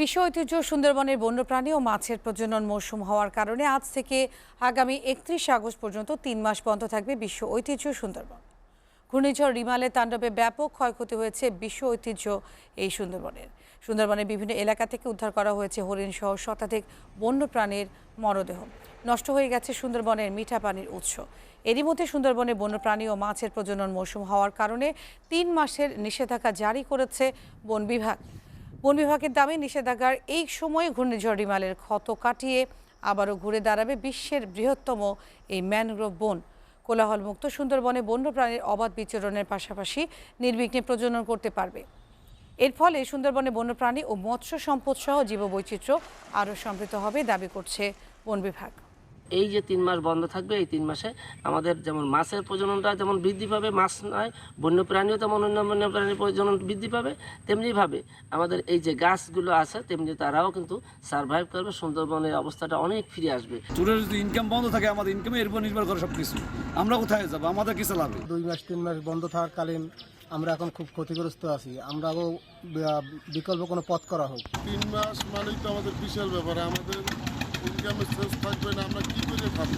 বিশ্ব ঐতিহ্য সুন্দরবনের বন্যপ্রাণী ও মাছের প্রজনন মৌসুম হওয়ার কারণে আজ থেকে আগামী 31 আগস্ট পর্যন্ত 3 মাস বন্ধ থাকবে বিশ্ব ঐতিহ্য সুন্দরবন। ঘূর্ণিঝড় রিমালের তাণ্ডবে ব্যাপক ক্ষয়ক্ষতি হয়েছে বিশ্ব ঐতিহ্য এই সুন্দরবনের বিভিন্ন এলাকা থেকে উদ্ধার করা হয়েছে হরিণ সহ শতাধিক বন্যপ্রাণীর মরদেহ। নষ্ট হয়ে গেছে সুন্দরবনের মিঠা পানির উৎস। এরই মধ্যে সুন্দরবনে বন্যপ্রাণী ও মাছের প্রজনন মৌসুম হওয়ার কারণে 3 মাসের নিষেধাজ্ঞা জারি করেছে বন বিভাগ। বন বিভাগের দাবি নিষেধাজ্ঞার এই সময়ে ঘূর্ণিঝড় রিমালের ক্ষত কাটিয়ে আবারও ঘুরে দাঁড়াবে বিশ্বের বৃহত্তম এই ম্যানগ্রোভ বন। কোলাহলমুক্ত সুন্দরবনে বন্যপ্রাণীর অবাধ বিচরণের পাশাপাশি নির্বিঘ্নে প্রজনন করতে পারবে। এর ফলে সুন্দরবনে বন্যপ্রাণী ও মৎস্য সম্পদ সহ জীববৈচিত্র্য আরও সমৃদ্ধ হবে দাবি করছে বন বিভাগ। এই যে 3 মাস বন্ধ থাকবে, এই 3 মাসে আমাদের যেমন মাছের প্রজননটা যেমন বৃদ্ধি পাবে, মাছ নয় বন্যপ্রাণীও তেমন অন্য বন্যপ্রাণীর প্রজনন বৃদ্ধি পাবে, তেমনিভাবে আমাদের এই যে গাছগুলো আছে তেমনি তারাও কিন্তু সার্ভাইভ করবে। সুন্দরবনের অবস্থাটা অনেক ফিরে আসবে। চুরের যদি ইনকাম বন্ধ থাকে, আমাদের ইনকামের উপর নির্ভর করে সব কিছু। আমরা কোথায় যাবো? আমাদের কি চালাবে? 2 মাস 3 মাস বন্ধ থাকাকালীন আমরা এখন খুব ক্ষতিগ্রস্ত আছি। আমরাও বিকল্প কোনো পথ করা হোক। 3 মাস মানেই তো আমাদের বিশাল ব্যাপার। আমাদের ইনকামের সোর্স থাকবে না, আমরা কি করে খাবো?